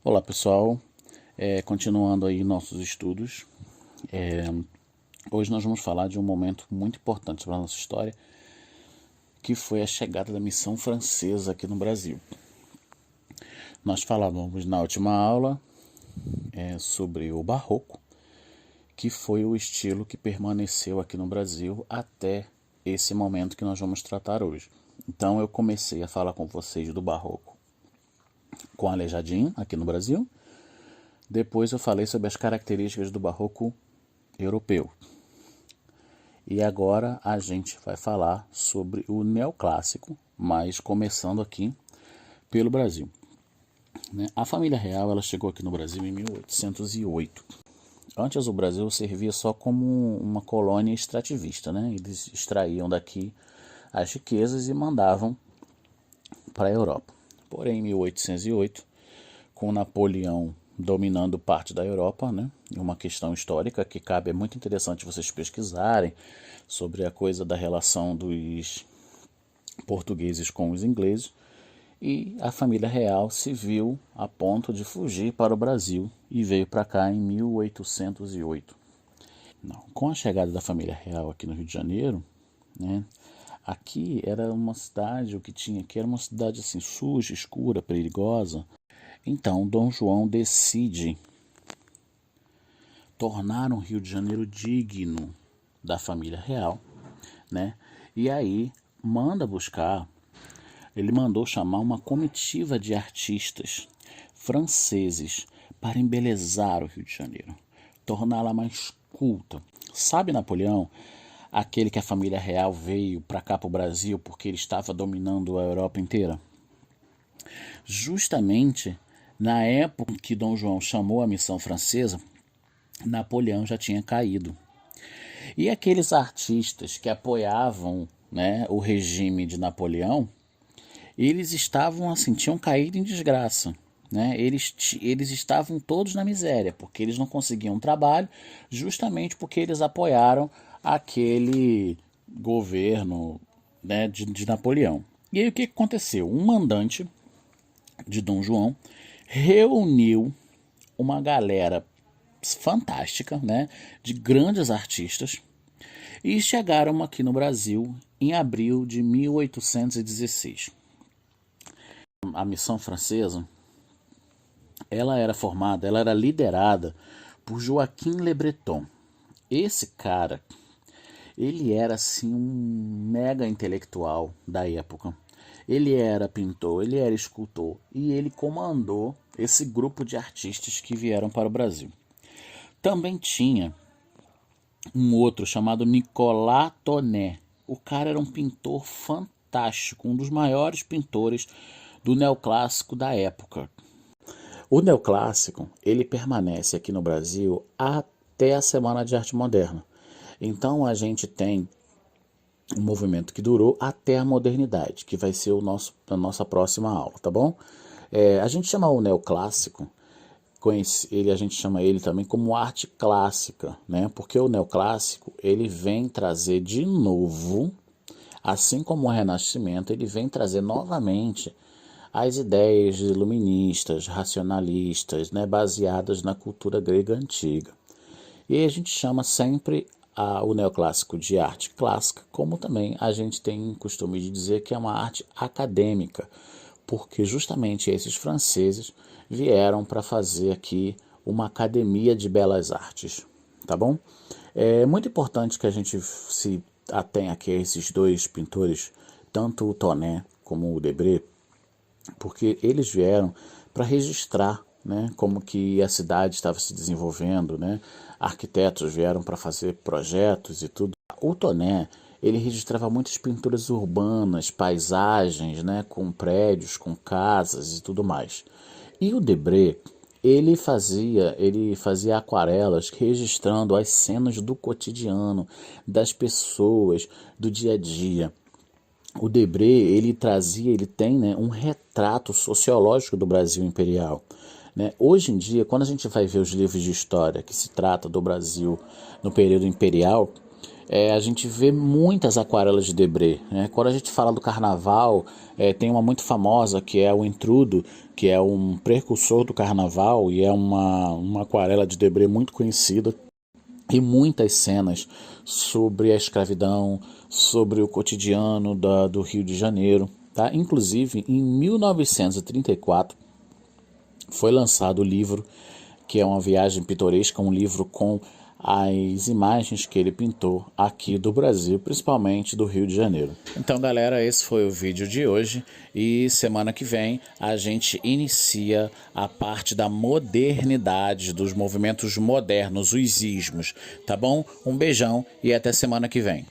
Olá pessoal, continuando aí nossos estudos, hoje nós vamos falar de um momento muito importante para a nossa história, que foi a chegada da missão francesa aqui no Brasil. Nós falávamos na última aula sobre o Barroco, que foi o estilo que permaneceu aqui no Brasil até esse momento que nós vamos tratar hoje. Então eu comecei a falar com vocês do Barroco com Aleijadinho, aqui no Brasil. Depois eu falei sobre as características do Barroco europeu. E agora a gente vai falar sobre o neoclássico, mas começando aqui pelo Brasil. A família real ela chegou aqui no Brasil em 1808. Antes o Brasil servia só como uma colônia extrativista, né? Eles extraíam daqui as riquezas e mandavam para a Europa. Porém, em 1808, com Napoleão dominando parte da Europa, né? Uma questão histórica que cabe, é muito interessante vocês pesquisarem sobre a coisa da relação dos portugueses com os ingleses, e a família real se viu a ponto de fugir para o Brasil e veio para cá em 1808. Com a chegada da família real aqui no Rio de Janeiro, né? Aqui era uma cidade, o que tinha aqui era uma cidade assim suja, escura, perigosa. Então Dom João decide tornar o Rio de Janeiro digno da família real, né? E aí ele mandou chamar uma comitiva de artistas franceses para embelezar o Rio de Janeiro, torná-la mais culta. Sabe Napoleão? Aquele que a família real veio para cá, para o Brasil, porque ele estava dominando a Europa inteira? Justamente na época que Dom João chamou a missão francesa, Napoleão já tinha caído. E aqueles artistas que apoiavam, né, o regime de Napoleão, eles estavam assim, tinham caído em desgraça. Né? Eles estavam todos na miséria, porque eles não conseguiam trabalho, justamente porque eles apoiaram aquele governo, né, de Napoleão. E aí o que aconteceu? Um mandante de Dom João reuniu uma galera fantástica, né, de grandes artistas, e chegaram aqui no Brasil em abril de 1816. A missão francesa ela era liderada por Joaquim Le Breton. Esse cara, ele era assim um mega intelectual da época. Ele era pintor, ele era escultor e ele comandou esse grupo de artistas que vieram para o Brasil. Também tinha um outro chamado Nicolas Tonnet. O cara era um pintor fantástico, um dos maiores pintores do neoclássico da época. O neoclássico, ele permanece aqui no Brasil até a Semana de Arte Moderna. Então a gente tem um movimento que durou até a modernidade, que vai ser a nossa próxima aula, tá bom? A gente chama o neoclássico, a gente chama ele também como arte clássica, né? Porque o neoclássico, ele vem trazer de novo, assim como o Renascimento, ele vem trazer novamente as ideias iluministas, racionalistas, né, baseadas na cultura grega antiga. E aí a gente chama sempre o neoclássico de arte clássica, como também a gente tem costume de dizer que é uma arte acadêmica, porque justamente esses franceses vieram para fazer aqui uma academia de belas artes, tá bom? É muito importante que a gente se atenha aqui a esses dois pintores, tanto o Tonnet como o Debré, porque eles vieram para registrar, né, como que a cidade estava se desenvolvendo, né? Arquitetos vieram para fazer projetos e tudo. O Tonnet, ele registrava muitas pinturas urbanas, paisagens, né, com prédios, com casas e tudo mais. E o Debré, ele fazia aquarelas registrando as cenas do cotidiano, das pessoas, do dia a dia. O Debré, ele tem, né, um retrato sociológico do Brasil imperial. Né? Hoje em dia, quando a gente vai ver os livros de história que se trata do Brasil no período imperial, a gente vê muitas aquarelas de Debré, né? Quando a gente fala do carnaval, tem uma muito famosa que é o Intrudo, que é um precursor do carnaval e é uma aquarela de Debré muito conhecida. E muitas cenas sobre a escravidão, sobre o cotidiano do Rio de Janeiro. Tá? Inclusive, em 1934, foi lançado o livro, que é uma viagem pitoresca, um livro com as imagens que ele pintou aqui do Brasil, principalmente do Rio de Janeiro. Então, galera, esse foi o vídeo de hoje e semana que vem a gente inicia a parte da modernidade, dos movimentos modernos, os ismos, tá bom? Um beijão e até semana que vem.